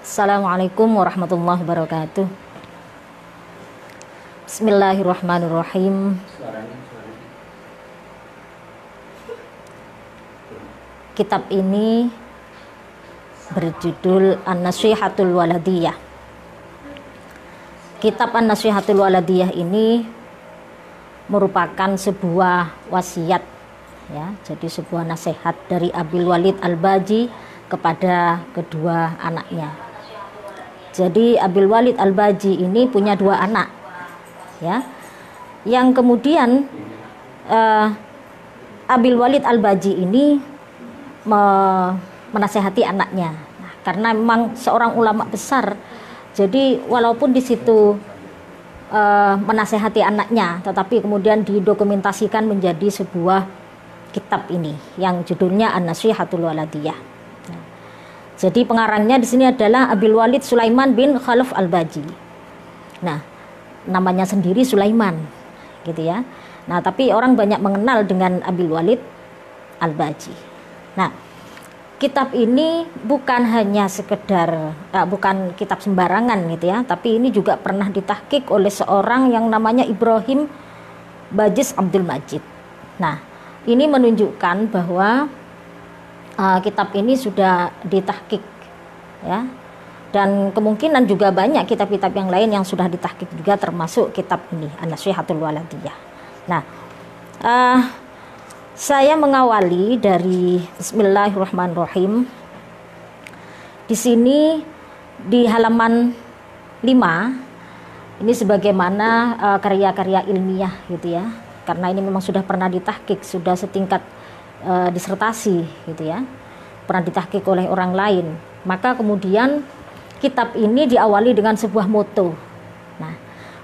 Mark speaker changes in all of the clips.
Speaker 1: Assalamualaikum warahmatullahi wabarakatuh. Bismillahirrahmanirrahim. Kitab ini berjudul An-Nasihatul Waladiyah. Kitab An-Nasihatul Waladiyah ini merupakan sebuah wasiat, ya, jadi sebuah nasihat dari Abil Walid Al-Baji kepada kedua anaknya. Jadi Abil Walid Al-Baji ini punya dua anak, ya, yang kemudian Abil Walid Al-Baji ini menasehati anaknya. Nah, karena memang seorang ulama besar, jadi walaupun di situ menasehati anaknya, tetapi kemudian didokumentasikan menjadi sebuah kitab ini yang judulnya An-Nasihatul Waladiyah. Jadi pengarangnya di sini adalah Abil Walid Sulaiman bin Khalaf Al-Baji. Nah, namanya sendiri Sulaiman, gitu ya. Nah, tapi orang banyak mengenal dengan Abil Walid Al-Baji. Nah, kitab ini bukan hanya sekedar bukan kitab sembarangan, gitu ya, tapi ini juga pernah ditahqiq oleh seorang yang namanya Ibrahim Bajis Abdul Majid. Nah, ini menunjukkan bahwa kitab ini sudah ditahqiq, ya, dan kemungkinan juga banyak kitab-kitab yang lain yang sudah ditahqiq juga, termasuk kitab ini An-Nasihatul Waladiyah. Nah, saya mengawali dari Bismillahirrahmanirrahim. Di sini di halaman 5 ini sebagaimana karya-karya ilmiah, gitu ya, karena ini memang sudah pernah ditahqiq, sudah setingkat disertasi, gitu ya, pernah ditahqiq oleh orang lain. Maka kemudian kitab ini diawali dengan sebuah moto. Nah,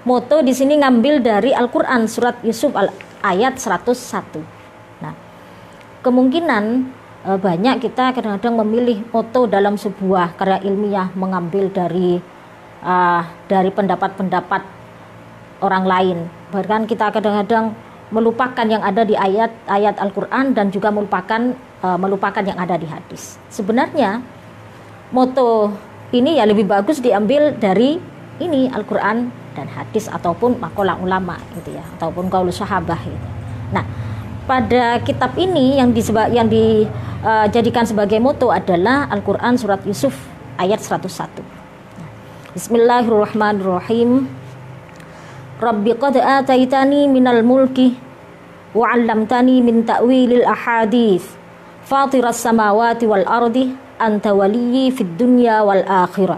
Speaker 1: moto di sini ngambil dari Al-Qur'an surat Yusuf ayat 101. Nah, kemungkinan banyak kita kadang-kadang memilih moto dalam sebuah karya ilmiah, mengambil dari pendapat-pendapat orang lain. Bahkan kita kadang-kadang melupakan yang ada di ayat-ayat Al-Quran dan juga melupakan yang ada di hadis. Sebenarnya moto ini ya lebih bagus diambil dari ini Al-Quran dan hadis, ataupun maqalah ulama, gitu ya, ataupun qaulus sahabah, gitu. Nah, pada kitab ini yang dijadikan sebagai moto adalah Al-Quran surat Yusuf ayat 101. Bismillahirrahmanirrahim. Rabbi qad ataitani minal mulki wa 'allamtani min ta'wilil ahadits fatiras samawati wal ardi anta waliyyi fid dunya wal akhirah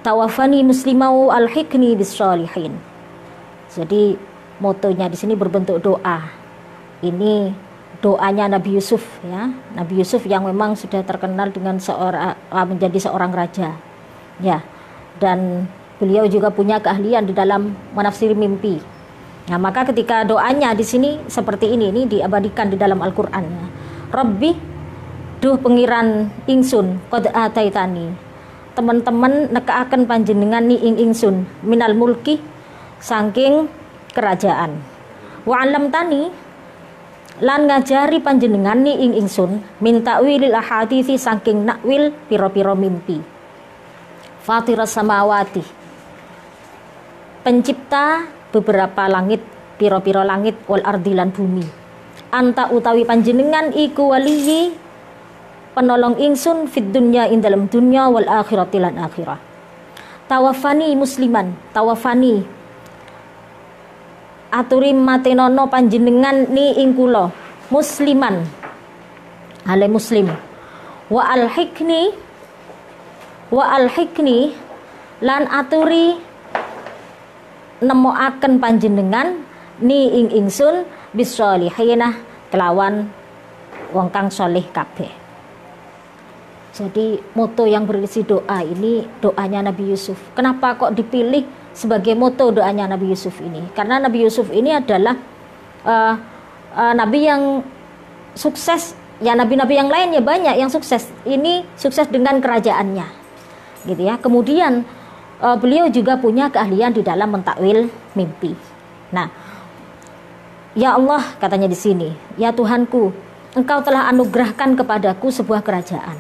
Speaker 1: tawaffani muslimau alhiqni bis sholihin. Jadi motonya di sini berbentuk doa. Ini doanya Nabi Yusuf, ya, Nabi Yusuf yang memang sudah terkenal dengan menjadi seorang raja, ya, dan beliau juga punya keahlian di dalam menafsir mimpi. Nah, maka ketika doanya di sini seperti ini diabadikan di dalam Al-Qur'an. Rabbi, duh pengiran ingsun, qad ataitani. Teman-teman nekaaken panjenengan ni ingsun minal mulki, saking kerajaan. Wa 'allamtani, lan ngajari panjenengan ni ingsun min ta'wilil ahaditsi, saking nakwil pira-pira mimpi. Fatiras samawati, pencipta beberapa langit, piro-piro langit, wal ardilan bumi. Anta utawi panjenengan iku waliyi, penolong ingsun fid dunya, ing dalam dunya, wal akhirati lan akhirah. Tawafani musliman, tawafani aturi matenono panjenengan ni ing kula musliman, ale muslim. Wa alhikni lan aturi nemoaken panjenengan ni ing ingsun bisolihina, kelawan wong kang soleh kabeh. Jadi moto yang berisi doa ini doanya Nabi Yusuf. Kenapa kok dipilih sebagai moto doanya Nabi Yusuf ini? Karena Nabi Yusuf ini adalah nabi yang sukses. Ya, nabi-nabi yang lain ya banyak yang sukses. Ini sukses dengan kerajaannya, gitu ya. Kemudian beliau juga punya keahlian di dalam mentakwil mimpi. Nah, Ya Allah, katanya di sini, ya Tuhanku, Engkau telah anugerahkan kepadaku sebuah kerajaan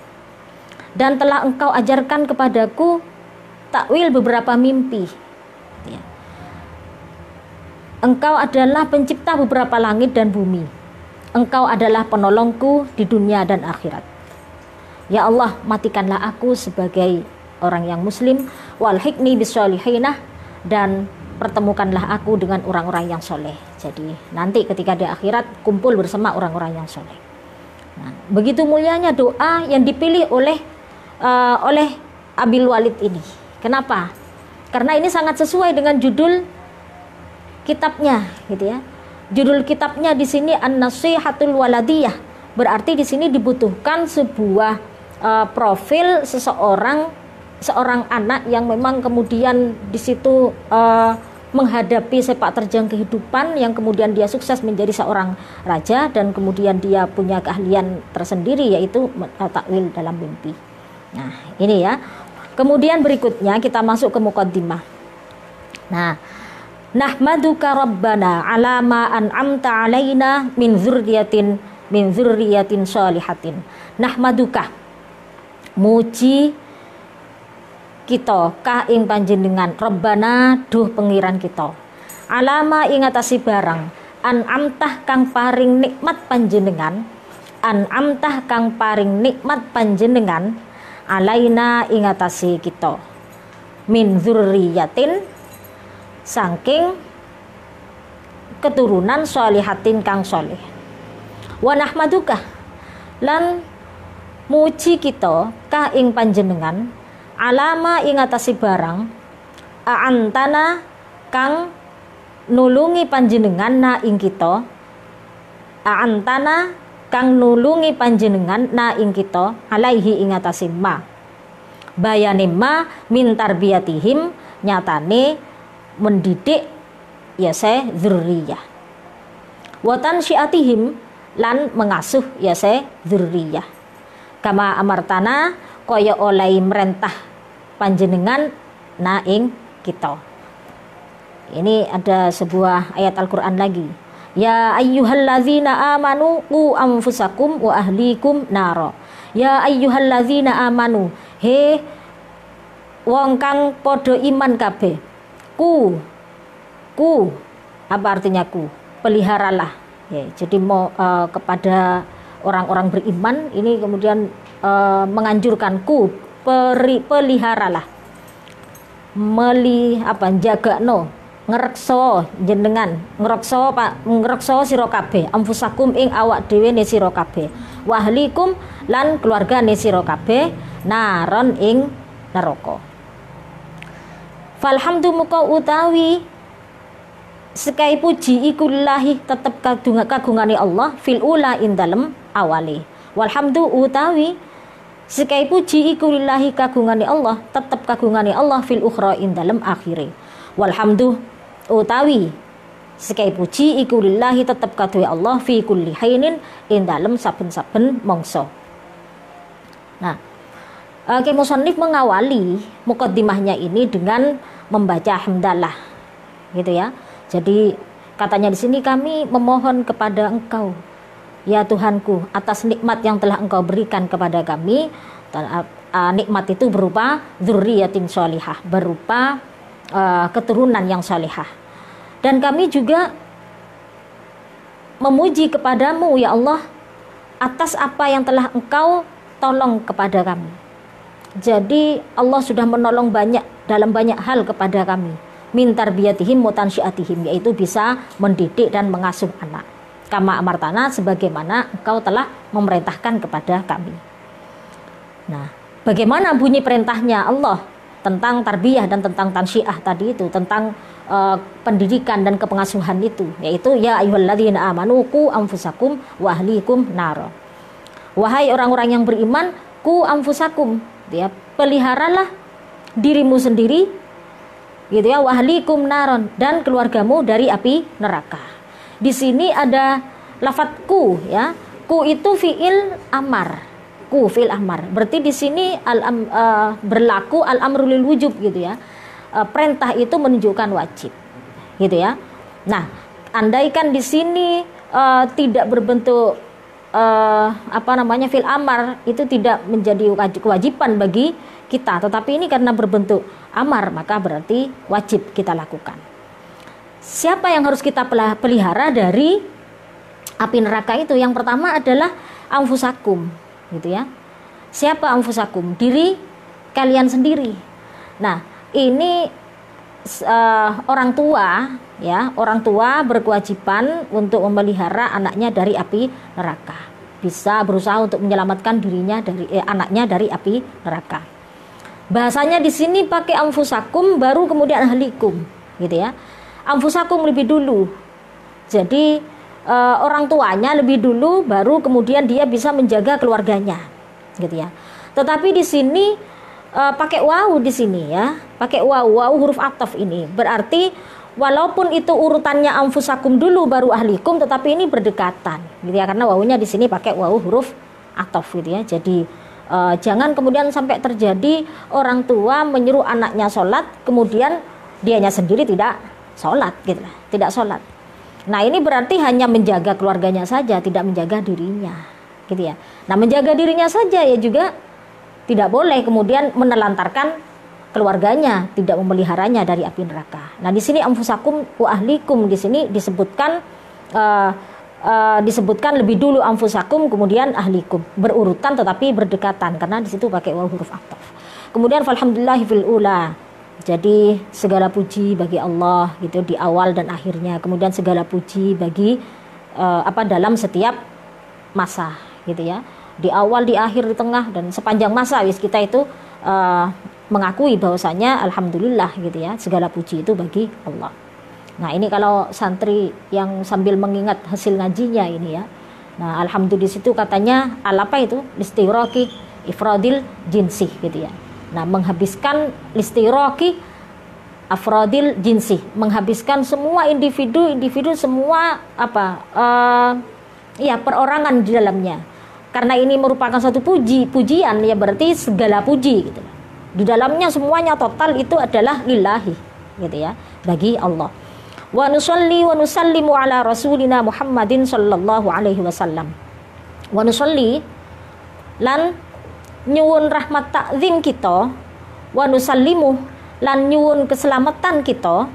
Speaker 1: dan telah Engkau ajarkan kepadaku takwil beberapa mimpi. Ya. Engkau adalah pencipta beberapa langit dan bumi. Engkau adalah penolongku di dunia dan akhirat. Ya Allah, matikanlah aku sebagai orang yang muslim, walhiqni bisolihinah, dan pertemukanlah aku dengan orang-orang yang soleh. Jadi nanti ketika di akhirat kumpul bersama orang-orang yang soleh. Nah, begitu mulianya doa yang dipilih oleh Abil Walid ini. Kenapa? Karena ini sangat sesuai dengan judul kitabnya, gitu ya. Judul kitabnya di sini An-Nasihatul Waladiyah. Berarti di sini dibutuhkan sebuah profil seorang anak yang memang kemudian di situ menghadapi sepak terjang kehidupan, yang kemudian dia sukses menjadi seorang raja dan kemudian dia punya keahlian tersendiri yaitu takwil dalam mimpi. Nah, ini ya. Kemudian berikutnya kita masuk ke muqaddimah. Nah, nahmaduka rabbana ala ma an'amta alaina min dzurriyyatin shalihatin. Nahmaduka, muji kita ka ing panjenengan, Rabbana duh pengiran kita, alama ing atase barang an'amtah kang paring nikmat panjenengan, an'amtah kang paring nikmat panjenengan alaina ing atase kita, min dzurriyyatin saking keturunan sholihatin kang sholih. Wa nahmaduka, lan muji kita ka ing panjenengan alama ing atase barang a'antana kang nulungi panjenengan na ing kita, a'antana kang nulungi panjenengan na ing kita alaihi ing atase ma, bayane ma min tarbiyatihim, nyatane mendidik ya se dzurriyah, wa tansyiatihim, lan mengasuh ya se dzurriyah, kama amartana kaya oleh merentah panjenengan naing kita. Ini ada sebuah ayat Al-Quran lagi. Ya ayyuhalladzina amanu qu anfusakum wa ahlikum naro. Ya ayyuhalladzina amanu, he wong kang podo iman kabeh. Ku apa artinya ku? Peliharalah. Ya, jadi mau kepada orang-orang beriman ini kemudian menganjurkanku, peliharalah, jagakno, ngrekso jenengan, ngrekso sira kabeh, anfusakum ing awak dhewe ne sira kabeh, wa ahlikum lan keluargane sira kabeh, naron ing neraka. Falhamdu muka utawi sekai puji iku lillahi tetep kagungane Allah fil ula ing dalem awali. Walhamdu utawi sekai puji iku lillahi kagungane Allah, tetep kagungane Allah fil ukhra ing dalem akhire. Walhamdu utawi sekai puji iku lillahi tetep kaduwe Allah fi kulli hainin ing dalem saben-saben mangsa. Nah, musannif mengawali muqaddimahnya ini dengan membaca hamdalah, gitu ya. Jadi katanya di sini, kami memohon kepada Engkau ya Tuhanku atas nikmat yang telah Engkau berikan kepada kami. Nikmat itu berupa dzurriyyatin sholihah, berupa keturunan yang sholihah. Dan kami juga memuji kepadamu ya Allah atas apa yang telah Engkau tolong kepada kami. Jadi Allah sudah menolong dalam banyak hal kepada kami. Min tarbiyatihim wa tansyiatihim, yaitu bisa mendidik dan mengasuh anak. Kama amartana, sebagaimana Engkau telah memerintahkan kepada kami. Nah, bagaimana bunyi perintahnya Allah tentang tarbiyah dan tentang tansyiah tadi itu, tentang pendidikan dan kepengasuhan itu, yaitu ya ayyuhalladzina amanu qu anfusakum wa ahlikum naro. Wahai orang-orang yang beriman, qu anfusakum, ya, peliharalah dirimu sendiri, gitu ya, wa ahlikum naron, dan keluargamu dari api neraka. Di sini ada lafadz ku, ya. Ku itu fiil amar. Ku fiil amar. Berarti di sini berlaku al-amru lil wujub, gitu ya. Perintah itu menunjukkan wajib, gitu ya. Nah, andaikan di sini tidak berbentuk fil amar, itu tidak menjadi kewajiban bagi kita, tetapi ini karena berbentuk amar, maka berarti wajib kita lakukan. Siapa yang harus kita pelihara dari api neraka itu? Yang pertama adalah anfusakum, gitu ya. Siapa anfusakum? Diri kalian sendiri. Nah, ini orang tua, ya, orang tua berkewajiban untuk memelihara anaknya dari api neraka. Bisa berusaha untuk menyelamatkan dirinya dari anaknya dari api neraka. Bahasanya di sini pakai anfusakum baru kemudian ahlikum, gitu ya. Anfusakum lebih dulu. Jadi orang tuanya lebih dulu, baru kemudian dia bisa menjaga keluarganya, gitu ya. Tetapi di sini pakai wawu di sini, ya, pakai wawu huruf ataf ini berarti walaupun itu urutannya anfusakum dulu baru ahlikum, tetapi ini berdekatan, gitu ya, karena wawunya di sini pakai wawu huruf ataf, gitu ya. Jadi jangan kemudian sampai terjadi orang tua menyuruh anaknya sholat kemudian dianya sendiri tidak sholat, gitu lah, tidak sholat. Nah, ini berarti hanya menjaga keluarganya saja, tidak menjaga dirinya, gitu ya. Nah, menjaga dirinya saja ya juga tidak boleh kemudian menelantarkan keluarganya, tidak memeliharanya dari api neraka. Nah, di sini anfusakum wa ahlikum di sini disebutkan lebih dulu anfusakum kemudian ahlikum, berurutan tetapi berdekatan karena di situ pakai waw huruf ataf. Kemudian falhamdulillahi fil ula. Jadi segala puji bagi Allah, gitu, di awal dan akhirnya. Kemudian segala puji bagi dalam setiap masa, gitu ya. Di awal, di akhir, di tengah, dan sepanjang masa kita itu mengakui bahwasanya alhamdulillah, gitu ya, segala puji itu bagi Allah. Nah, ini kalau santri yang sambil mengingat hasil ngajinya ini, ya. Nah, alhamdulillah di situ katanya apa itu? Listiraki ifradil jinsih, gitu ya. Nah, menghabiskan listiraki afradil jinsih, menghabiskan semua individu semua perorangan di dalamnya. Karena ini merupakan satu pujian, ya berarti segala puji, gitu. Di dalamnya semuanya total itu adalah lillahi, gitu ya, bagi Allah. Wa nusalli wa nusallimu ala rasulina Muhammadin sallallahu alaihi wasallam. Wa nusalli lan nyuwun rahmat takzim kita, wa nusallimu lan nyuwun keselamatan kita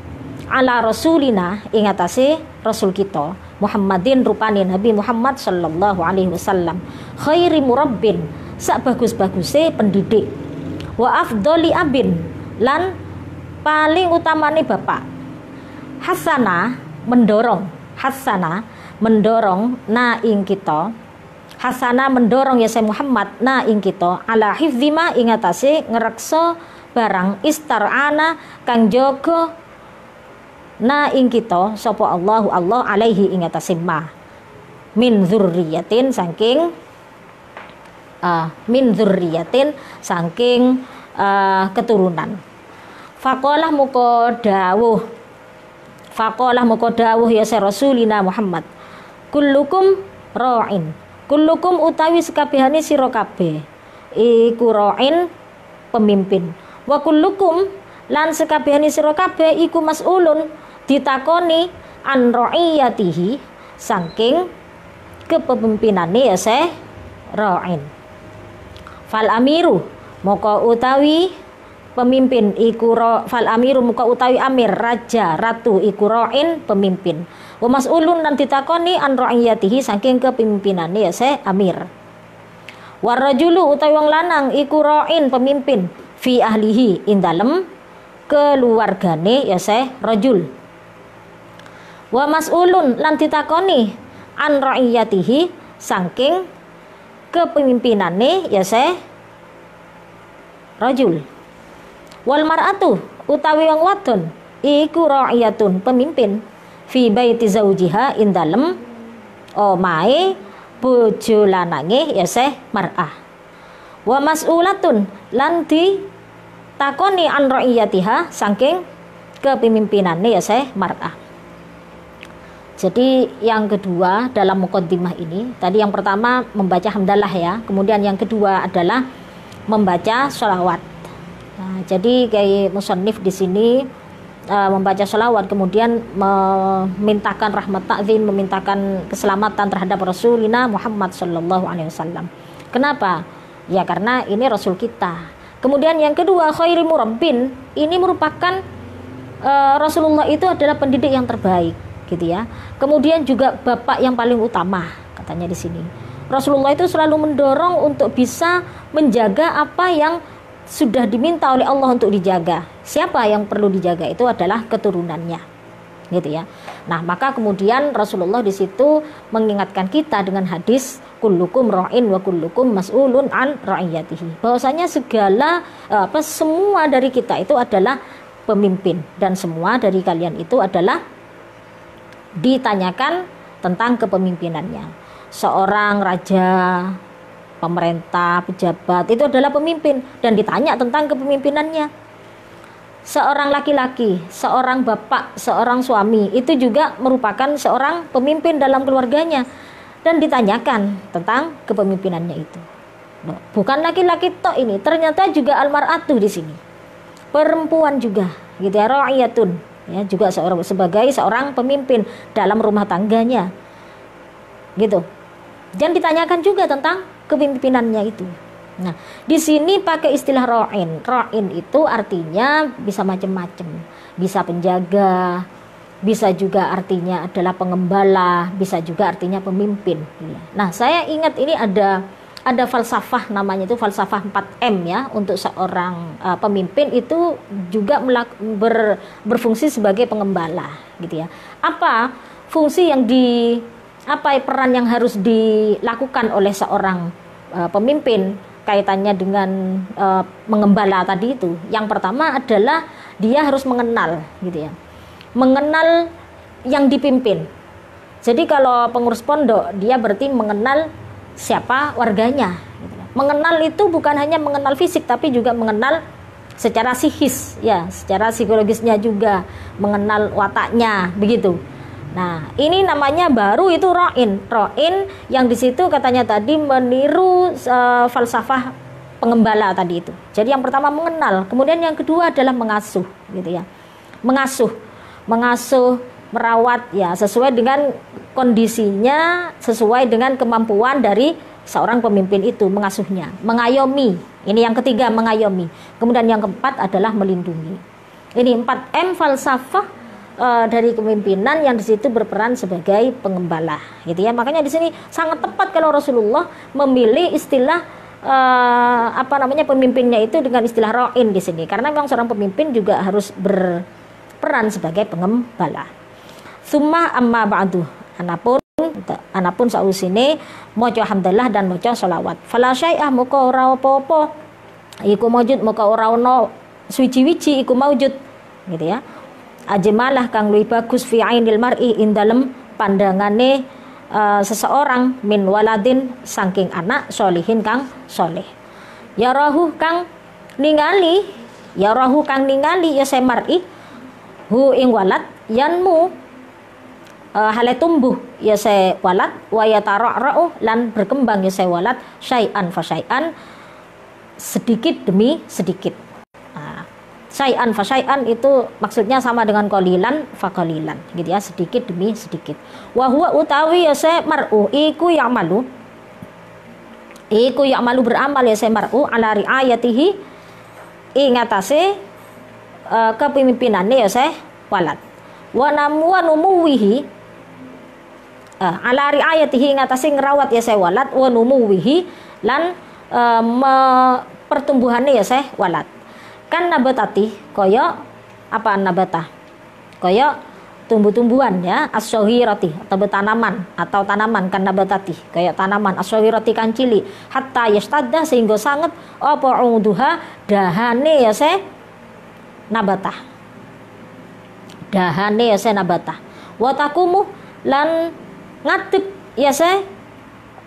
Speaker 1: ala rasulina ing atase rasul kita Muhammadin rupane Nabi Muhammad sallallahu alaihi wasallam, khairi murabbin, sak bagus-baguse pendidik, wa afdoli abin lan paling utamane bapak, hasana mendorong na ing kita, hasana mendorong ya saya Muhammad na ing kita, ala hifzima ing atase ngreksa barang istar'ana kang jaga na ing kita sapa Allah alaihi ing atase ma min dzurriyatin saking keturunan. Faqalah muka dawuh ya sa rasulina Muhammad, kullukum ra'in, kullukum utawi sekabehane sira kabeh iku ra'in pemimpin, wa kullukum lan sekabehane sira kabeh iku mas'ulun ditakoni an ra'iyatihi saking kepemimpinane ya sa ra'in. Fal amiru moko utawi pemimpin iku fal amiru muka utawi amir raja ratu iku ra'in pemimpin, wa mas'ulun lan ditakoni an ra'iyatihi saking kepemimpinane ya sa amir. War rajulu utawi wong lanang iku ra'in pemimpin fi ahlihi ing dalem keluargane ya sa rajul. Wa mas'ulun lan ditakoni an ra'iyatihi saking kepemimpinane ya sa rajul. Wal mar'atu utawi wong wadon iku ra'iyatun pemimpin fi baiti zaujiha ing dalem omahe bojo lanange ya sa mar'ah. Wa mas'ulatun lan ditakoni an ra'iyatiha saking kepemimpinane ya sa mar'ah. Jadi yang kedua dalam muqaddimah ini, tadi yang pertama membaca hamdalah ya, kemudian yang kedua adalah membaca sholawat. Nah, jadi kayak musannif di sini membaca sholawat, kemudian memintakan rahmat ta'zim, memintakan keselamatan terhadap Rasulina Muhammad sallallahu alaihi wasallam. Kenapa? Ya karena ini Rasul kita. Kemudian yang kedua, khairi murabbin, ini merupakan Rasulullah itu adalah pendidik yang terbaik, gitu ya. Kemudian juga bapak yang paling utama, katanya di sini. Rasulullah itu selalu mendorong untuk bisa menjaga apa yang sudah diminta oleh Allah untuk dijaga. Siapa yang perlu dijaga itu adalah keturunannya, gitu ya. Nah, maka kemudian Rasulullah di situ mengingatkan kita dengan hadis kullukum ra'in wa kullukum mas'ulun an ra'iyatihi. Bahwasanya semua dari kita itu adalah pemimpin dan semua dari kalian itu adalah ditanyakan tentang kepemimpinannya. Seorang raja, pemerintah, pejabat itu adalah pemimpin dan ditanya tentang kepemimpinannya. Seorang laki-laki, seorang bapak, seorang suami itu juga merupakan seorang pemimpin dalam keluarganya dan ditanyakan tentang kepemimpinannya itu. Bukan laki-laki tok ini, ternyata juga almar'atu di sini. Perempuan juga, gitu ya, ra'iyatun, ya, juga sebagai seorang pemimpin dalam rumah tangganya. Gitu. Dan ditanyakan juga tentang kepemimpinannya itu. Nah, di sini pakai istilah ra'in. Ra'in itu artinya bisa macam-macam. Bisa penjaga, bisa juga artinya adalah pengembala, bisa juga artinya pemimpin. Nah, saya ingat ini ada falsafah, namanya itu falsafah 4M ya, untuk seorang pemimpin itu juga berfungsi sebagai pengembala, gitu ya. Apa fungsi yang peran yang harus dilakukan oleh seorang pemimpin kaitannya dengan mengembala tadi itu? Yang pertama adalah dia harus mengenal, gitu ya. Mengenal yang dipimpin. Jadi kalau pengurus pondok, dia berarti mengenal siapa warganya, gitu. Mengenal itu bukan hanya mengenal fisik, tapi juga mengenal secara psikis, ya, secara psikologisnya juga, mengenal wataknya, begitu. Nah, ini namanya baru itu ra'in. Ra'in yang di situ katanya tadi meniru falsafah pengembala tadi itu. Jadi yang pertama mengenal, kemudian yang kedua adalah mengasuh, gitu ya. Mengasuh, merawat ya sesuai dengan kondisinya, sesuai dengan kemampuan dari seorang pemimpin itu, mengasuhnya, mengayomi. Ini yang ketiga, mengayomi. Kemudian yang keempat adalah melindungi. Ini 4M falsafah dari kepemimpinan yang di situ berperan sebagai pengembala, gitu ya. Makanya di sini sangat tepat kalau Rasulullah memilih istilah pemimpinnya itu dengan istilah ra'in di sini, karena memang seorang pemimpin juga harus berperan sebagai pengembala. Summa amma ba'du, anapun sausine maca hamdalah dan maca sholawat. Fala syai'ah muka ora apa-apa iku maujud, muka ora ono suci-wici iku maujud, gitu ya. Ajmalah kang luwih bagus fi ainil mar'i ing dalem pandangane seseorang min waladin saking anak solihin kang soleh. Ya rahu kang ningali ya se mar'i hu ing walad yanmu hale tumbuh ya se walad wa yatara'u lan berkembang ya se walad syai'an fa syai'an, sedikit demi sedikit. Syai'an fa syai'an itu maksudnya sama dengan qalilan fa qalilan, gitu ya, sedikit demi sedikit. Wa huwa utawi ya se mar'u iku ya'malu beramal ya se mar'u ala riayatihi ing atase kepemimpinane ya se walad. Wa numuwihi ala riayatihi ing atase ngrawat ya se walad, wa numuwihi lan pertumbuhannya ya se walad. Kan nabatati koyo apa nabatah, koyo tumbuh-tumbuhan ya, as-syahirati atau tanaman kan nabatati kayak tanaman as-syahirati kan cili hatta yastadda sehingga sangat apa uduha dahane ya se nabatah, watakumu lan ngadep ya se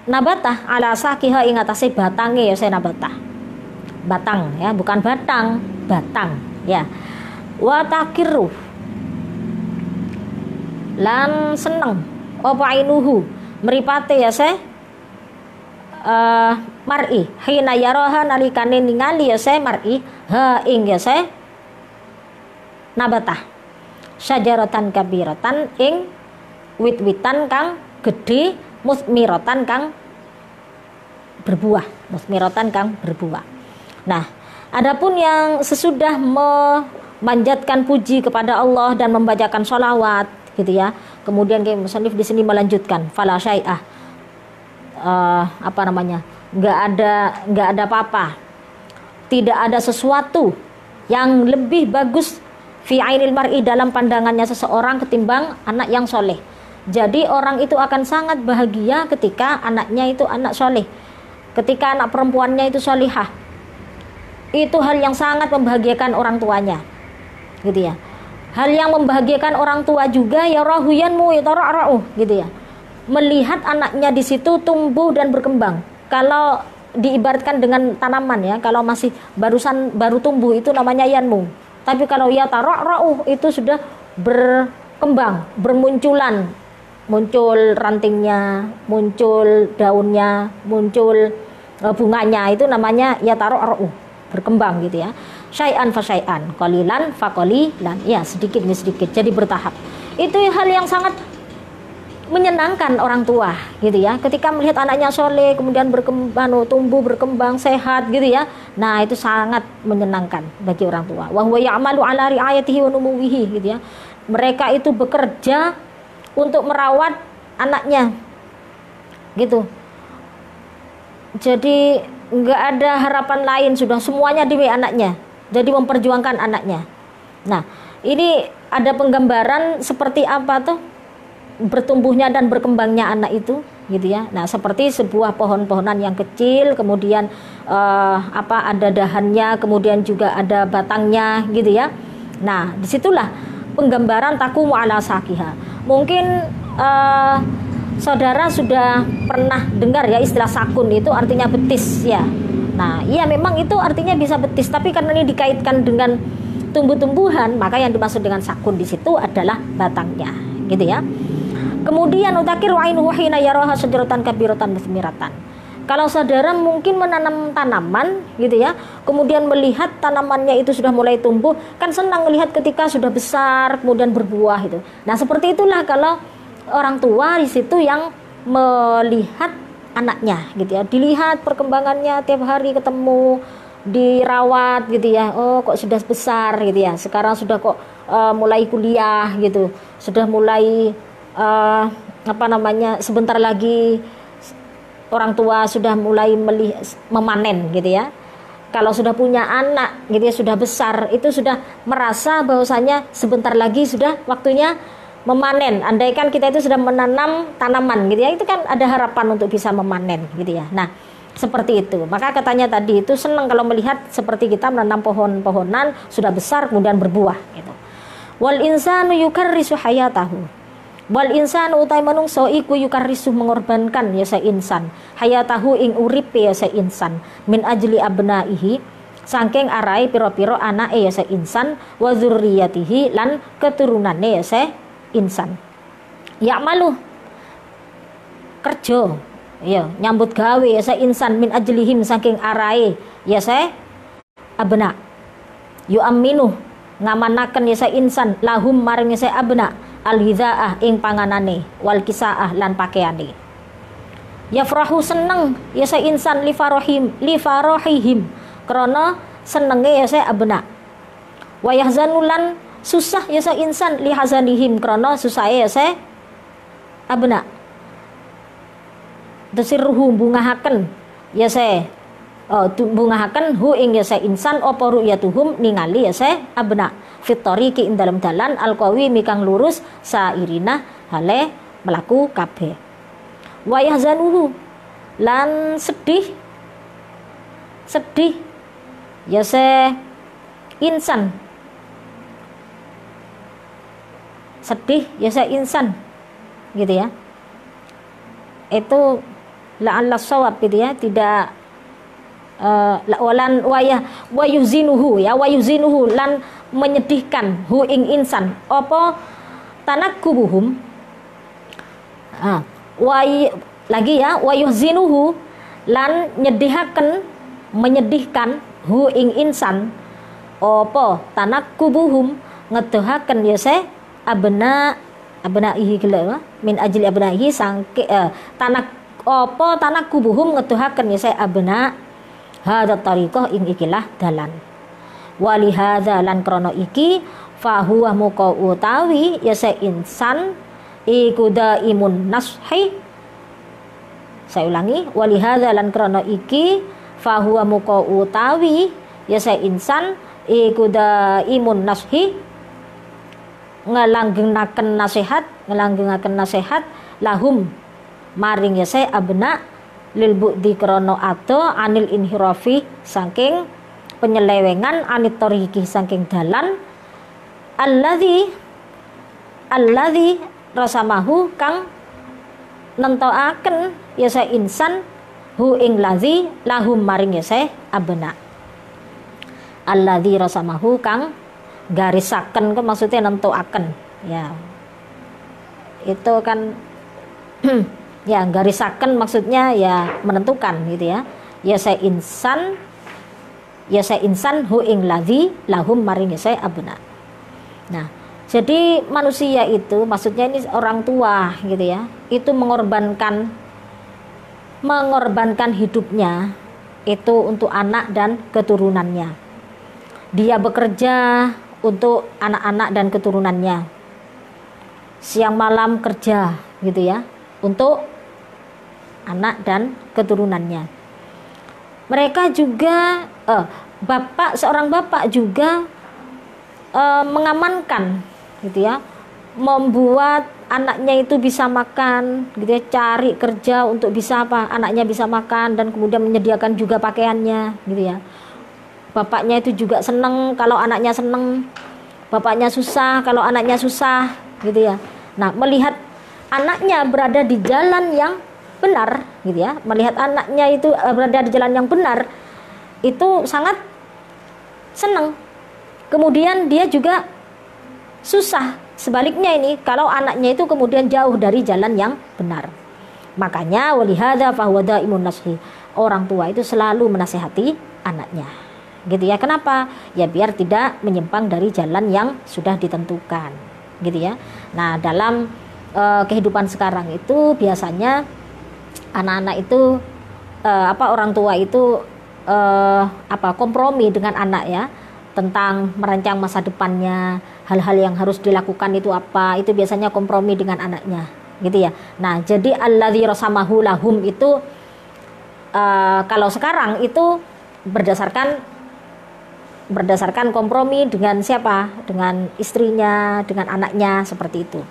Speaker 1: nabatah ala sakiha ing atase batange ya se nabatah, batang ya, bukan batang ya. Wa takiru lan seneng apa ainuhu mripate ya se mar'i hina yaraha nalikane ningali ya se mar'i ha ing ya se nabatah, syajaratan kabiratan ing wit-witan kang gedhe musmiratan kang berbuah, musmiratan kang berbuah. Nah, adapun yang sesudah memanjatkan puji kepada Allah dan membacakan sholawat gitu ya, kemudian kayak musannif di sini melanjutkan fala syai'ah, nggak ada apa-apa, tidak ada sesuatu yang lebih bagus fi ainil mar'i dalam pandangannya seseorang ketimbang anak yang soleh. Jadi orang itu akan sangat bahagia ketika anaknya itu anak soleh, ketika anak perempuannya itu solihah. Itu hal yang sangat membahagiakan orang tuanya gitu ya. Hal yang membahagiakan orang tua juga ya rahuyanmu yatara'u gitu ya, melihat anaknya di situ tumbuh dan berkembang. Kalau diibaratkan dengan tanaman ya, kalau masih baru tumbuh itu namanya yanmu. Tapi kalau yatara'u itu sudah berkembang, bermunculan, muncul rantingnya, muncul daunnya, muncul bunganya, itu namanya yatara'u, berkembang gitu ya. Syai'an fa syai'an, qalilan fa qalilan, ya sedikit demi sedikit, jadi bertahap. Itu hal yang sangat menyenangkan orang tua gitu ya, ketika melihat anaknya soleh kemudian berkembang, tumbuh berkembang sehat gitu ya. Nah, itu sangat menyenangkan bagi orang tua. Wa huwa ya'malu ala ri'ayatihi wa numuwihi gitu ya. Mereka itu bekerja untuk merawat anaknya gitu. Jadi nggak ada harapan lain, sudah semuanya demi anaknya, jadi memperjuangkan anaknya. Nah, ini ada penggambaran seperti apa tuh bertumbuhnya dan berkembangnya anak itu gitu ya. Nah, seperti sebuah pohon-pohonan yang kecil, kemudian ada dahannya, kemudian juga ada batangnya gitu ya. Nah, disitulah penggambaran taqumu ala sakiha. Mungkin saudara sudah pernah dengar ya istilah sakun, itu artinya betis ya. Nah, iya memang itu artinya bisa betis, tapi karena ini dikaitkan dengan tumbuh-tumbuhan, maka yang dimaksud dengan sakun di situ adalah batangnya, gitu ya. Kemudian utakir wa'inu wahina yaraha sajaratan kabiratan musmiratan. Kalau saudara mungkin menanam tanaman gitu ya, kemudian melihat tanamannya itu sudah mulai tumbuh, kan senang melihat ketika sudah besar kemudian berbuah itu. Nah, seperti itulah kalau orang tua di situ yang melihat anaknya gitu ya, dilihat perkembangannya tiap hari ketemu, dirawat gitu ya. Oh, kok sudah besar gitu ya, sekarang sudah kok mulai kuliah gitu, sudah mulai sebentar lagi orang tua sudah mulai memanen gitu ya. Kalau sudah punya anak gitu ya, sudah besar, itu sudah merasa bahwasanya sebentar lagi sudah waktunya memanen. Andaikan kita itu sudah menanam tanaman gitu ya, itu kan ada harapan untuk bisa memanen gitu ya. Nah, seperti itu. Maka katanya tadi itu senang kalau melihat seperti kita menanam pohon-pohonan sudah besar kemudian berbuah gitu. Wal insanu yukarrisu hayatahu. Wal insanu utai manungso iku yukarrisu mengorbankan ya sa insan hayatahu ing uripe ya sa insan min ajli abnaihi saking arai piro-piro anake ya sa insan wa dzurriyyatihi lan keturunane ya sa insan. Ya malu kerja ya nyambut gawe ya sa insan min ajlihim saking arai ya sa abna yu aminu ngamanaken ya sa insan lahum maring ya sa abna al-hizaah ing panganane wal kisaah lan pakaiane. Yafrahu seneng ya sa insan li farahihim krana senenge ya sa abna. Wa yahzanu lan susah ya sa insan li hazanihim krana susahe ya sa abna. Tasirruhu bungahaken ya sa bungahaken hu ing ya sa insan apa ru'yatuhum ningali ya sa abna fitoriqi ing dalam dalan alqawi mikang lurus sairina hale melaku kabeh. Wa yahzanuhu lan sedih ya sa insan, sedih ya sa insan gitu ya. Itu la'alla shawab gitu ya, tidak walan wayuzinuhu ya wayuzinuhu lan menyedihkan hu ing insan apa tanakkubuhum lagi ya wayuzinuhu lan menyedihkan hu ing insan apa tanakkubuhum ngedohaken ya se abnaihi gila min ajli abnaihi sangke tanah apa tanah kubuhum ngetuhaken ya saya abna hadza tariqah ing ikilah dalan wali hadza lan krana iki fahuwa muka utawi ya saya insan iku daimun nashi. Saya ulangi, wali hadza lan krana iki fahuwa muka utawi ya saya insan iku daimun nashi ngelanggengaken nasihat lahum maring ya saya abna lil bu'di krana ato anil inhirafi saking penyelewengan anit tariqi saking dalan alladzi rasamahu kang nentoaken ya saya insan hu ing ladzi lahum maring ya saya abna alladzi rasamahu kang garisaken ke maksudnya nentoaken ya itu kan ya garisaken maksudnya ya menentukan gitu ya saya insan hu ing ladzi lahum maring ya saya abna. Nah jadi manusia itu maksudnya ini orang tua gitu ya itu mengorbankan hidupnya itu untuk anak dan keturunannya. Dia bekerja untuk anak-anak dan keturunannya, siang malam kerja gitu ya untuk anak dan keturunannya. Mereka juga seorang bapak juga mengamankan gitu ya, membuat anaknya itu bisa makan gitu ya, cari kerja untuk bisa anaknya bisa makan dan kemudian menyediakan juga pakaiannya gitu ya. Bapaknya itu juga senang kalau anaknya senang, bapaknya susah kalau anaknya susah gitu ya. Nah melihat anaknya berada di jalan yang benar gitu ya, melihat anaknya itu berada di jalan yang benar itu sangat senang. Kemudian dia juga susah sebaliknya ini kalau anaknya itu kemudian jauh dari jalan yang benar. Makanya walihada fahuwa daimun nashi, orang tua itu selalu menasihati anaknya gitu ya. Kenapa? Ya biar tidak menyimpang dari jalan yang sudah ditentukan gitu ya. Nah dalam kehidupan sekarang itu biasanya anak-anak itu orang tua itu kompromi dengan anak ya tentang merancang masa depannya, hal-hal yang harus dilakukan itu apa, itu biasanya kompromi dengan anaknya gitu ya. Nah jadi alladzi rasamahu lahum itu kalau sekarang itu berdasarkan kompromi dengan siapa? Dengan istrinya, dengan anaknya seperti itu.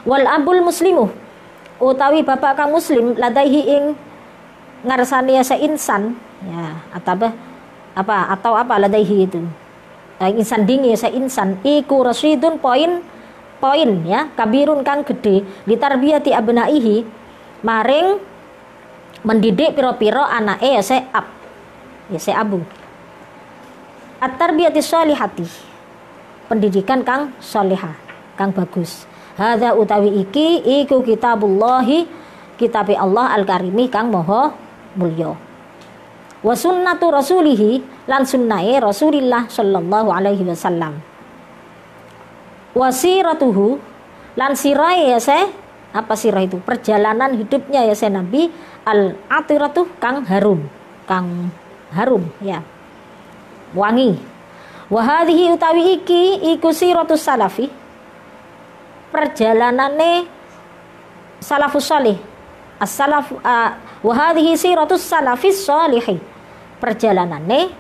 Speaker 1: Wal abul muslimu utawi bapak kang muslim ladaihi ing ngarsane ya insan ya atau apa ladaihi itu insan dingi ya insan iku rasyidun poin ya kabirun kang gede ditarbiyati abnaihi maring mendidik piro-piro anake ya abu at-tarbiyati sholihati pendidikan kang sholihah kang bagus. Hadza utawi iki iku kitabullahi kitabe Allah al-karimi kang maha mulya. Wa sunnatu rasulihi lan sunnahe Rasulillah sallallahu alaihi wasallam. Wa siratuhu lan sirahe ya apa sirah itu? Perjalanan hidupnya ya Nabi al-atiratu kang harum ya. Wangi. Wa hadhihi utawi iki iku siratus salafi perjalanane salafus salih as-salaf wa hadhihi siratus salafis salihi perjalanane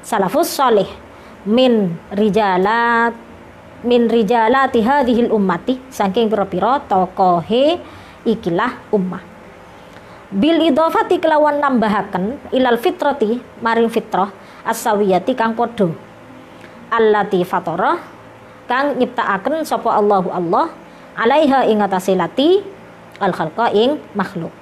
Speaker 1: salafus salih min rijalati hadhil ummati saking pira-pira tokohe ikilah ummah bil idhafati kelawan nambahaken ilal fitrati maring fitrah as-sawiyati kang padha allati fatara kang nyiptakaken sapa Allahu Allah alaiha ing atase lati al khalqa ing makhluk.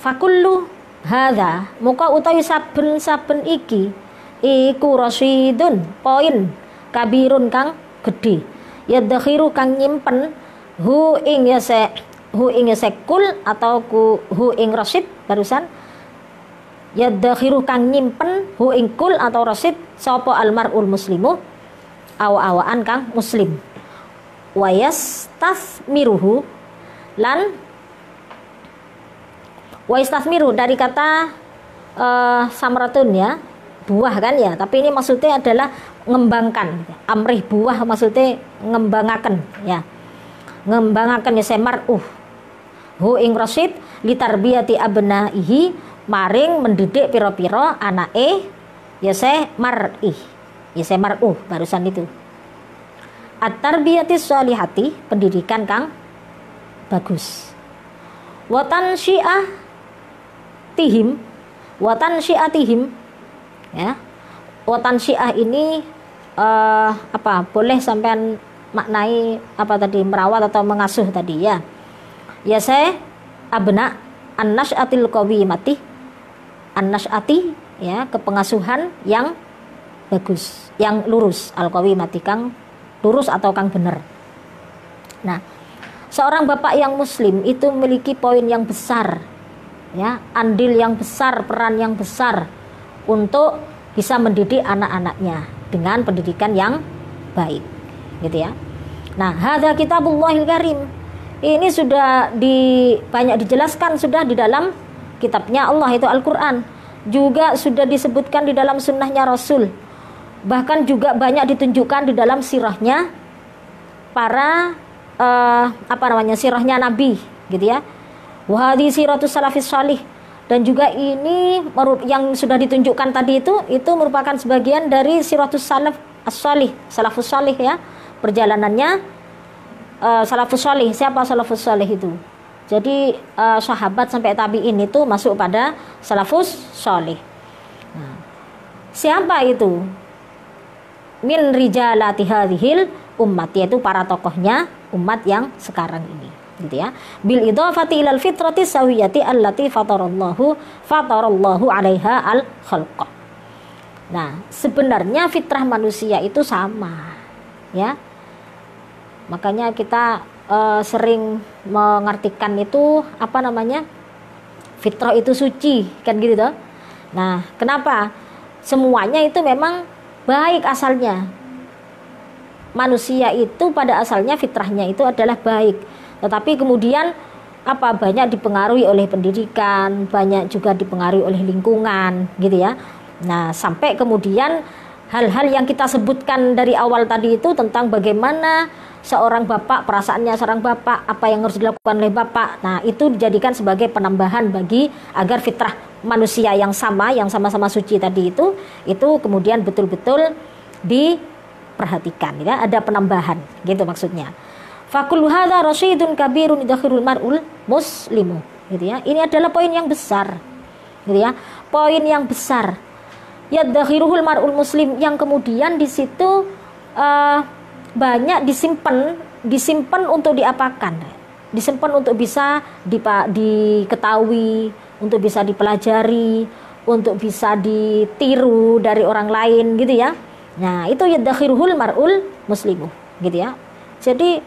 Speaker 1: Fakullu hadza muka utawi saben-saben iki iku rasyidun poin kabirun kang gedhe yadkhiru kang nyimpen hu ing yase kul atau hu ing rasyid barusan yadakhiru kang nyimpen hu ingkul atau rasid sapa almarul muslimu awa-awaan kang muslim wa yastasmiruhu lan wa yastasmiru dari kata samratun ya, buah kan ya, tapi ini maksudnya adalah ngembangkan. Amrih buah maksudnya ngembangaken ya, ngembangaken ya semar hu ing rasid litarbiyati abnaihi maring mendidik piro-piro anake ya se mar'i ya se mar'u barusan itu. At-tarbiyati sholihati pendidikan kang bagus. Watan syiah tihim watan syiatihim ya. Watan syiah ini boleh sampean maknai apa tadi, merawat atau mengasuh tadi ya. Ya saya abna an-nasyatil qawimati, an-nasyati ya, kepengasuhan yang bagus, yang lurus, al-qawimati kang lurus atau kang bener. Nah, seorang bapak yang muslim itu memiliki poin yang besar ya, andil yang besar, peran yang besar untuk bisa mendidik anak-anaknya dengan pendidikan yang baik gitu ya. Nah, hadza kitabullahil karim. Ini sudah banyak dijelaskan sudah di dalam kitabnya Allah itu Al-Quran. Juga sudah disebutkan di dalam sunnahnya Rasul. Bahkan juga banyak ditunjukkan di dalam sirahnya para sirahnya Nabi gitu ya. Wa hadhi siratus salafis salih. Dan juga ini yang sudah ditunjukkan tadi itu merupakan sebagian dari siratus salaf as-salih, salafus salih ya. Perjalanannya salafus salih. Siapa salafus salih itu? Jadi sahabat sampai tabi'in itu masuk pada salafus salih. Nah, siapa itu? Min rijalati hadhil ummat, yaitu para tokohnya umat yang sekarang ini gitu ya. Bil idhafati ilal fitrati sawiyati allati fatarallahu 'alaiha al khalqa. Nah, sebenarnya fitrah manusia itu sama ya. Makanya kita sering mengartikan itu fitrah itu suci kan gitu toh. Nah, kenapa? Semuanya itu memang baik asalnya. Manusia itu pada asalnya fitrahnya itu adalah baik. Tetapi kemudian banyak dipengaruhi oleh pendidikan, banyak juga dipengaruhi oleh lingkungan gitu ya. Nah, sampai kemudian hal-hal yang kita sebutkan dari awal tadi itu tentang bagaimana seorang bapak, perasaannya seorang bapak, apa yang harus dilakukan oleh bapak. Nah, itu dijadikan sebagai penambahan bagi agar fitrah manusia yang sama-sama suci tadi itu kemudian betul-betul diperhatikan ya, ada penambahan gitu maksudnya. Fakul hadza rasyidun kabirun idakhirul mar'ul muslimu gitu ya. Ini adalah poin yang besar gitu ya. Poin yang besar. Yadakhiruhul mar'ul muslim, yang kemudian di situ banyak disimpan untuk diapakan, disimpan untuk bisa diketahui, untuk bisa dipelajari, untuk bisa ditiru dari orang lain gitu ya. Nah, itu yadakhiruhul mar'ul muslimu gitu ya. Jadi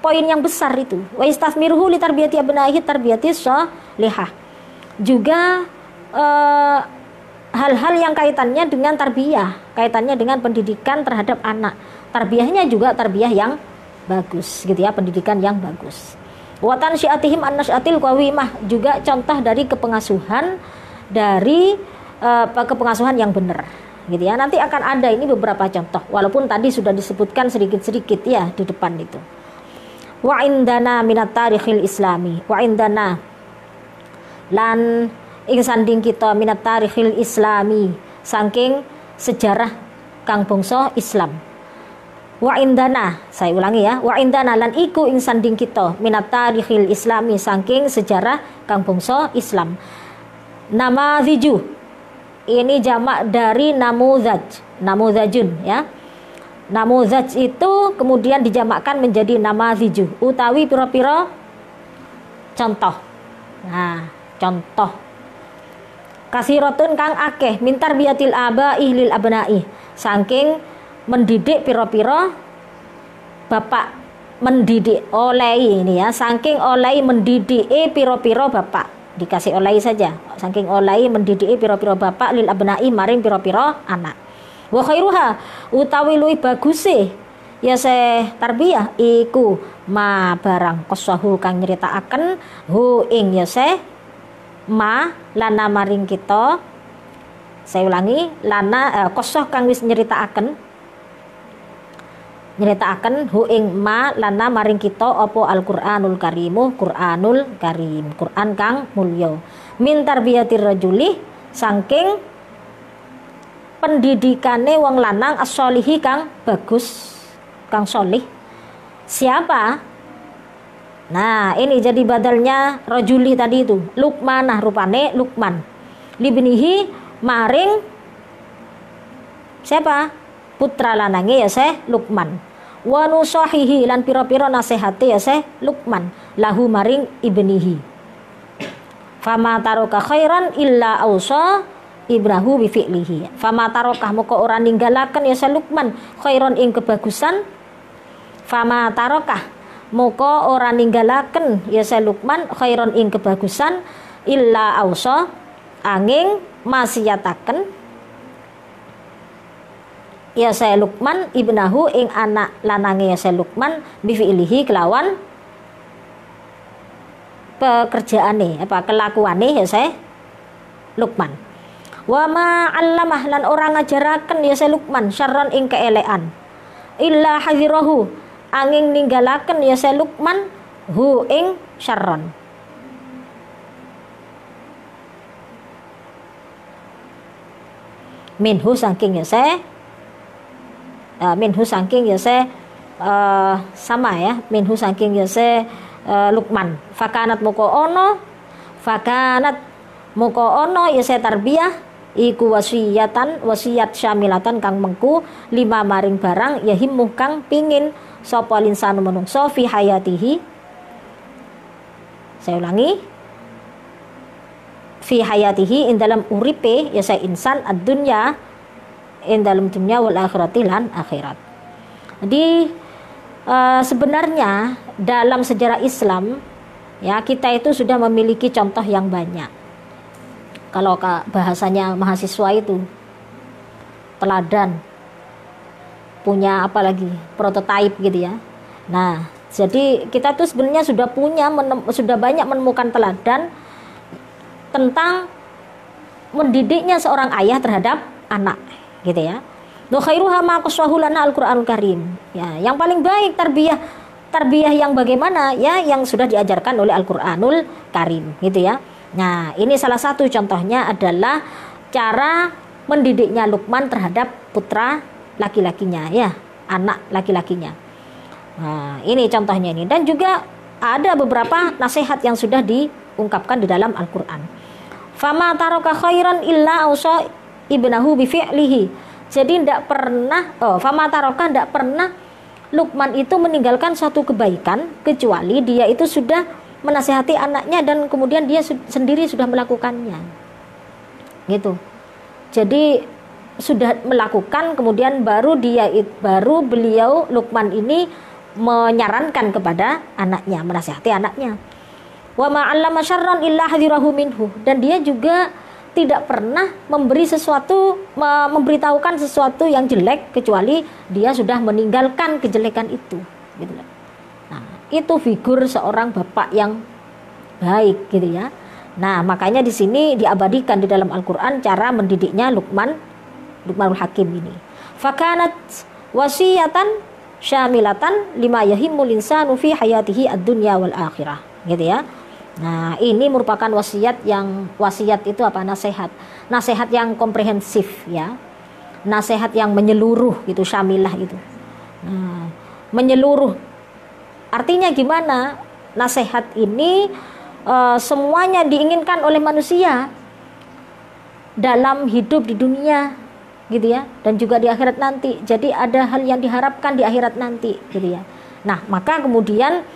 Speaker 1: poin yang besar itu wa istasmiruhu li tarbiyati abnaihi tarbiyati sholihah. Juga hal-hal yang kaitannya dengan tarbiyah, kaitannya dengan pendidikan terhadap anak. Tarbiyahnya juga tarbiyah yang bagus gitu ya, pendidikan yang bagus. Watan syiatihim an-nasyatil qawimah, juga contoh dari kepengasuhan kepengasuhan yang benar gitu ya. Nanti akan ada ini beberapa contoh, walaupun tadi sudah disebutkan sedikit-sedikit ya di depan itu. Wa indana minat tarikhil islami, wa indana lan ing sanding kita minat tarikhil islami, saking sejarah kang bangsa Islam. Wa indana, saya ulangi ya, wa indana lan iku ing sanding kita minat tarikhil islami, saking sejarah kang bangsa Islam. Namadziju, ini jamak dari namuzaj, namuzajun ya. Namuzaj itu kemudian dijamakkan menjadi namadziju, utawi pira-pira contoh. Nah, contoh kasiratun kang akeh mintar biatil aba'i lil abna'i, saking mendidik pira-pira bapak, mendidik oleh ini ya, saking oleh mendidik pira-pira bapak dikasih oleh saja, saking oleh mendidiki piro-piro bapak lil abnai maring piro-piro anak. Wa khairuha utawi luwih baguse ya se tarbiyah iku ma barang qasahu kang nyeritakaken hu ing ya se ma lana maring kita. Saya ulangi, lana qasah kang wis nyeritakaken hu ing ma lana maring kita apa Al-Qur'anul Karimu Qur'anul Karim, Qur'an kang mulya, min tarbiyatir rajuli saking pendidikane wong lanang as-sholihi kang bagus, kang solih. Siapa? Nah, ini jadi badalnya rajuli tadi itu. Luqmanah rupane Luqman. Libnihi maring siapa? Putra lanange ya seh Luqman. Wa nusahihi lan pira-pira nasihate ya seh Luqman lahu maring ibnihi. Fama taraka khairan illa ausa ibnahu bi fi'lihi. Fama tarokah moko ora ninggalaken ya Luqman khairon ing kebagusan. Fama tarokah moko ora ninggalaken ya Luqman khairon ing kebagusan illa ausa angin masiyataken ya Luqman ibnahu ing anak lanange ya Luqman bi fi'lihi kelawan pekerjaane apa kelakuane ya Luqman. Wa ma 'allamah lan ora ngajaraken ya Luqman syarron ing keelekan illa hadhirahu angin ninggalaken ya Luqman hu ing syarron. Minhu saking ya minhu saking ya sama ya minhu saking ya Luqman. Fakanat moko ono ya tarbiyah iku wasiat syamilatan kang mengku lima maring barang ya himmuh kang pingin sapa linsanu menungso fi hayatihi. Saya ulangi, fi hayatihi in dalam uripe ya insan ad-dunya in dalam dunya wal akhirati lan akhirat. Jadi sebenarnya dalam sejarah Islam ya kita itu sudah memiliki contoh yang banyak. Kalau bahasanya mahasiswa itu teladan, punya apa lagi prototipe gitu ya. Nah, jadi kita tuh sebenarnya sudah banyak menemukan teladan tentang mendidiknya seorang ayah terhadap anak, gitu ya. No khairuha ma qaswahu lana Al-Qur'anul Karim. Ya, yang paling baik tarbiyah yang bagaimana ya yang sudah diajarkan oleh Al-Qur'anul Karim, gitu ya. Nah, ini salah satu contohnya adalah cara mendidiknya Luqman terhadap putra laki-lakinya ya, anak laki-lakinya. Nah, ini contohnya ini dan juga ada beberapa nasihat yang sudah diungkapkan di dalam Al-Qur'an. Fama taraka khairan illa ausa ibnahu bi fi'lihi. Jadi fama taraka tidak pernah Luqman itu meninggalkan suatu kebaikan kecuali dia itu sudah menasihati anaknya dan kemudian dia sendiri sudah melakukannya gitu. Jadi sudah melakukan kemudian baru beliau Luqman ini menyarankan kepada anaknya, menasihati anaknya. Wa ma'allama syarran illa hadhirahu minhu, dan dia juga tidak pernah memberitahukan sesuatu yang jelek kecuali dia sudah meninggalkan kejelekan itu gitu. Itu figur seorang bapak yang baik gitu ya. Nah, makanya di sini diabadikan di dalam Al-Qur'an cara mendidiknya Luqmanul Hakim ini. Fakanat wasiyatan syamilatan lima yahimmul insanu fi hayatihi ad-dunya wal akhirah, gitu ya. Nah, ini merupakan wasiat itu apa? Nasihat yang komprehensif ya. Nasihat yang menyeluruh gitu, syamilah gitu. Nah, menyeluruh artinya gimana? Nasihat ini semuanya diinginkan oleh manusia dalam hidup di dunia gitu ya, dan juga di akhirat nanti. Jadi ada hal yang diharapkan di akhirat nanti gitu ya. Nah, maka kemudian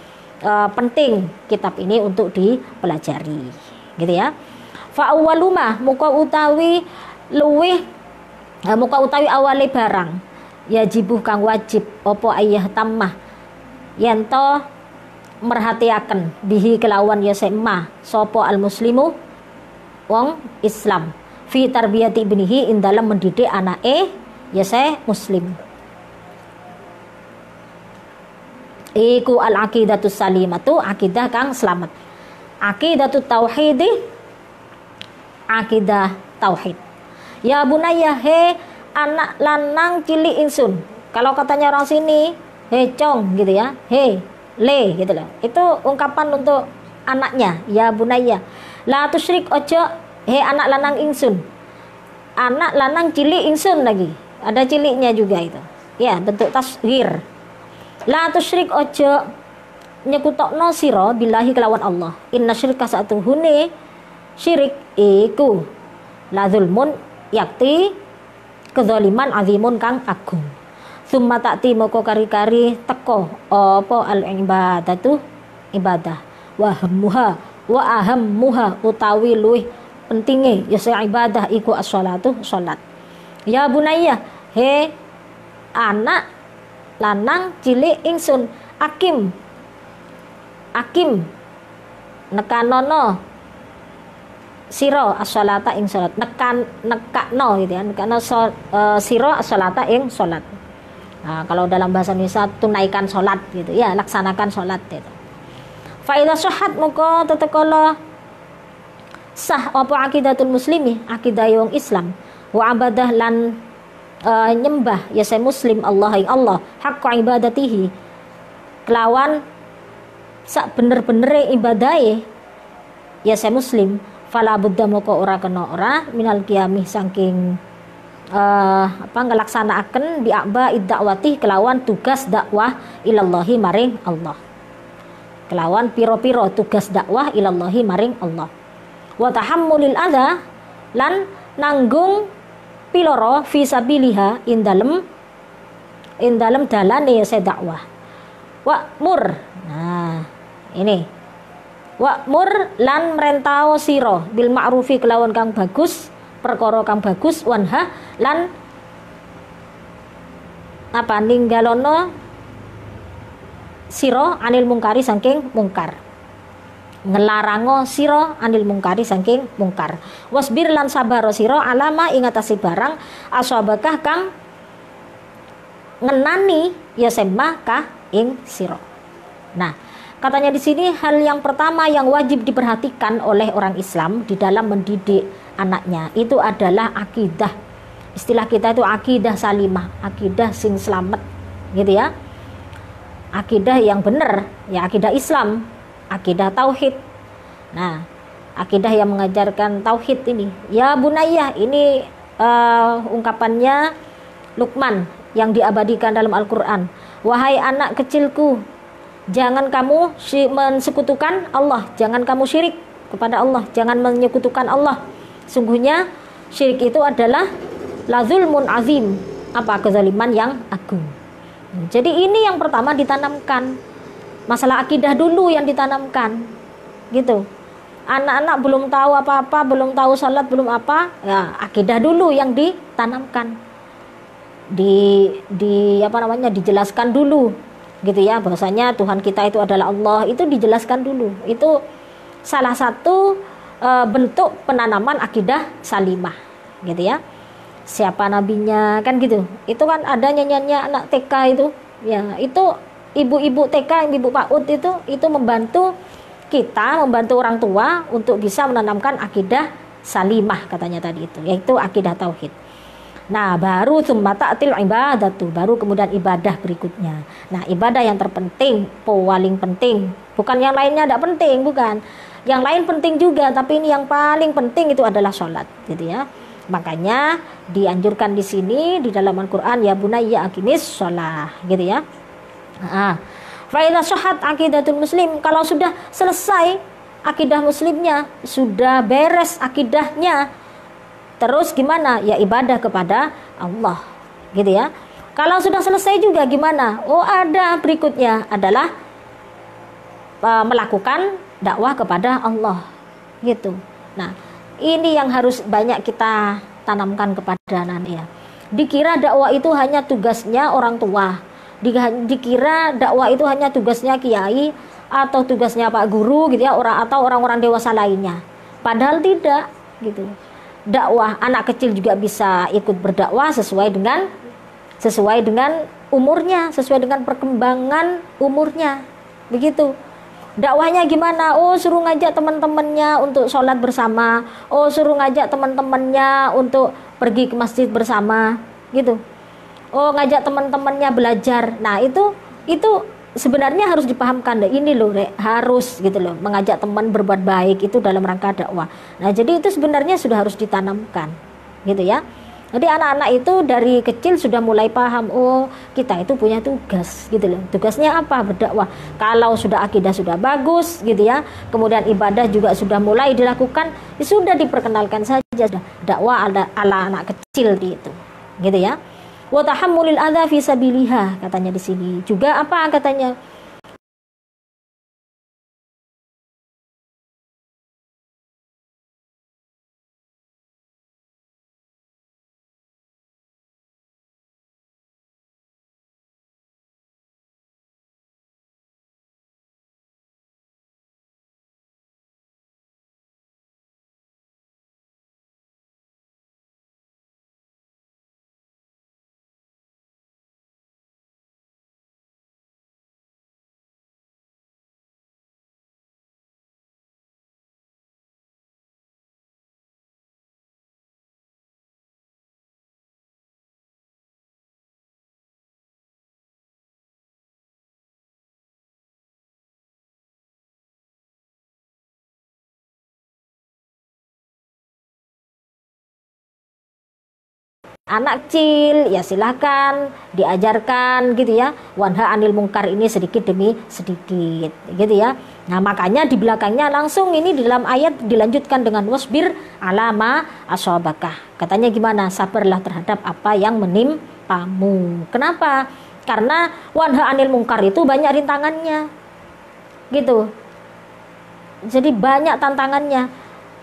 Speaker 1: penting kitab ini untuk dipelajari gitu ya. Fa awwaluma muka utawi awale barang yajibuh kang wajib opo ayah tamah yento merhatiaken bihi kelawan ya sema sopo al muslimu wong Islam fi tarbiyati ibnihi ing dalam mendidik anake ya se muslim. Iku al aqidatus salimatu akidah kang selamat. Aqidatut tauhid, akidah tauhid. Ya bunaya he anak lanang cilik ingsun. Kalau katanya orang sini he cong gitu ya, he le gitu loh. Itu ungkapan untuk anaknya, ya bunaya. La tusyrik ojo he anak lanang ingsun. Anak lanang cilik ingsun lagi. Ada ciliknya juga itu. Ya, bentuk tasghir. La tusyrik ojo nyekutokno sira billahi kelawan Allah. Inna syirka satuhune syirik iku la zulmun yakti kezaliman azimun kang agung. Summa ta'ti moko kari-kari teko apa al ibadatu ibadah wa hammuha wa ahammuha utawi luwih pentinge ya ibadah iku as-shalatu salat. Ya bunayya he anak lanang cilik ingsun akim nekanono sira as-shalata ing salat nekakno gitu ya nekakno sira as-shalata ing salat. Nah, kalau dalam bahasa Indonesia tunaikan salat gitu ya, laksanakan salat gitu. Fa idza sahhat moko tetekala sah apa aqidatul muslimi akidah wong Islam wa abadah lan nyembah ya saya muslim Allah ing Allah haqqa ibadatihi kelawan sak bener-benere ibadahe ya saya muslim fala budda moko ora kena ora minal qiyamih saking ngelaksanaaken bi'aba idda'wati kelawan tugas dakwah ilallahi maring Allah. Kelawan piro-piro tugas dakwah ilallahi maring Allah. Wa tahammulil adza lan nanggung piloro fi sabiliha ing dalem dalane ya dakwah. Wa mur. Nah, ini. Wa mur lan merentau sira bil ma'rufi kelawan kang bagus perkara kang bagus wanha lan ninggalono sira anil mungkari saking mungkar. Ngelarango sira anil mungkari saking mungkar. Wasbir lan sabar sira alama ing atase barang asabakah kang ngenani ya sembah ka ing sira. Nah, katanya di sini hal yang pertama yang wajib diperhatikan oleh orang Islam di dalam mendidik anaknya itu adalah akidah. Istilah kita itu akidah salimah, akidah sing selamat gitu ya. Akidah yang benar ya akidah Islam, akidah tauhid. Nah, akidah yang mengajarkan tauhid ini. Ya bunayah ini ungkapannya Luqman yang diabadikan dalam Al-Qur'an. Wahai anak kecilku, jangan kamu mensekutukan Allah, jangan kamu syirik kepada Allah, jangan menyekutukan Allah. Sungguhnya syirik itu adalah lazulmun azim, kezaliman yang agung. Jadi ini yang pertama ditanamkan, masalah akidah dulu yang ditanamkan, gitu. Anak-anak belum tahu apa-apa, belum tahu salat, belum apa, ya akidah dulu yang ditanamkan, dijelaskan dulu, gitu ya, bahwasanya Tuhan kita itu adalah Allah, itu dijelaskan dulu. Itu salah satu bentuk penanaman akidah salimah gitu ya. Siapa nabinya kan gitu. Itu kan ada nyanyiannya anak TK itu ya, itu ibu-ibu TK, ibu PAUD itu membantu kita, membantu orang tua untuk bisa menanamkan akidah salimah katanya tadi itu, yaitu akidah tauhid. Nah, baru summa ta'til ibadatu, baru kemudian ibadah berikutnya. Nah, ibadah yang terpenting, paling penting, bukan yang lainnya tidak penting, bukan. Yang lain penting juga, tapi ini yang paling penting itu adalah sholat, gitu ya. Makanya dianjurkan di sini di dalam Al-Qur'an ya bunayya aqimis shalah, gitu ya. Nah, fa idza shahhat aqidatul muslim, kalau sudah selesai akidah muslimnya, sudah beres akidahnya, terus gimana? Ya ibadah kepada Allah, gitu ya. Kalau sudah selesai juga gimana? Oh, ada berikutnya adalah melakukan dakwah kepada Allah, gitu. Nah, ini yang harus banyak kita tanamkan kepada anak ya. Dikira dakwah itu hanya tugasnya orang tua, dikira dakwah itu hanya tugasnya kiai atau tugasnya Pak Guru gitu ya, atau orang-orang dewasa lainnya. Padahal tidak gitu. Dakwah anak kecil juga bisa ikut berdakwah sesuai dengan umurnya, sesuai dengan perkembangan umurnya. Begitu. Dakwahnya gimana? Oh, suruh ngajak teman-temannya untuk sholat bersama. Oh, suruh ngajak teman-temannya untuk pergi ke masjid bersama, gitu. Oh, ngajak teman-temannya belajar. Nah, itu sebenarnya harus dipahamkan deh. Ini loh, harus gitu loh, mengajak teman berbuat baik itu dalam rangka dakwah. Nah, jadi itu sebenarnya sudah harus ditanamkan, gitu ya. Jadi anak-anak itu dari kecil sudah mulai paham, oh kita itu punya tugas gitu loh. Tugasnya apa? Berdakwah. Kalau sudah akidah sudah bagus gitu ya, kemudian ibadah juga sudah mulai dilakukan, ya sudah diperkenalkan saja sudah dakwah ala anak kecil gitu. Gitu ya. Wa tahammulil adza fi sabilillah katanya di sini. Juga apa katanya? Anak kecil ya silahkan diajarkan gitu ya, wanha anil mungkar ini sedikit demi sedikit gitu ya. Nah makanya di belakangnya langsung ini di dalam ayat dilanjutkan dengan wasbir alama asobakah. Katanya gimana? Sabarlah terhadap apa yang menimpamu. Kenapa? Karena wanha anil mungkar itu banyak rintangannya gitu. Jadi banyak tantangannya.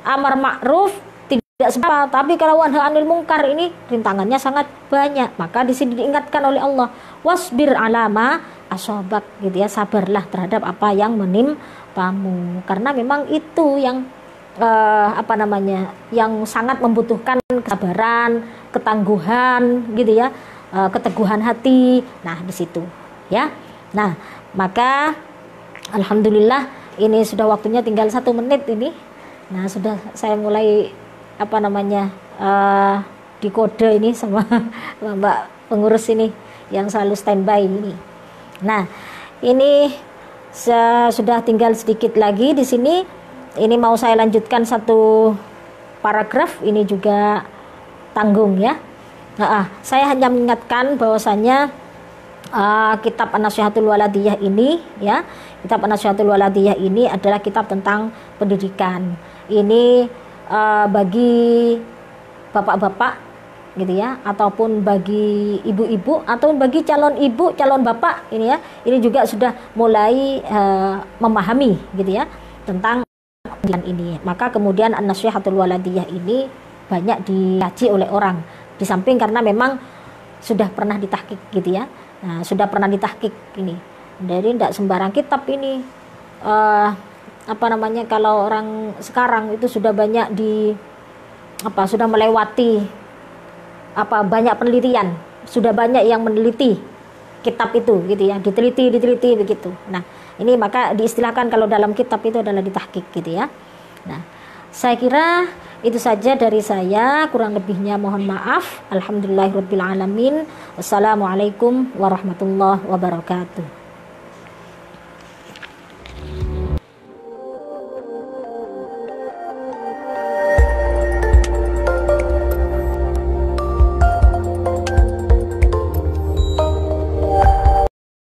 Speaker 1: Amar ma'ruf tidak semua, tapi kalau wanha anil mungkar ini rintangannya sangat banyak. Maka di sini diingatkan oleh Allah, wasbir alama asobak gitu ya, sabarlah terhadap apa yang menimpamu. Karena memang itu yang yang sangat membutuhkan kesabaran, ketangguhan gitu ya, keteguhan hati. Nah di situ ya. Nah maka alhamdulillah ini sudah waktunya tinggal 1 menit ini. Nah sudah saya mulai di kode ini sama Mbak pengurus ini yang selalu standby ini. Nah, ini sudah tinggal sedikit lagi di sini. Ini mau saya lanjutkan 1 paragraf ini juga tanggung ya. Saya hanya mengingatkan bahwasanya kitab An-Nasihatul Waladiyah ini ya, kitab An-Nasihatul Waladiyah ini adalah kitab tentang pendidikan. Ini bagi bapak-bapak gitu ya, ataupun bagi ibu-ibu atau bagi calon ibu, calon bapak ini ya, ini juga sudah mulai memahami gitu ya tentang pendidikan ini. Maka kemudian An-Nasihatul Waladiyah ini banyak dikaji oleh orang, di samping karena memang sudah pernah ditahqiq gitu ya. Nah, sudah pernah ditahqiq ini. Jadi tidak sembarang kitab ini. Kalau orang sekarang itu sudah banyak sudah melewati banyak penelitian, sudah banyak yang meneliti kitab itu gitu ya, diteliti begitu. Nah ini maka diistilahkan kalau dalam kitab itu adalah ditahqiq gitu ya. Nah saya kira itu saja dari saya, kurang lebihnya mohon maaf. Alhamdulillahirabbil alamin. Wassalamualaikum warahmatullahi wabarakatuh.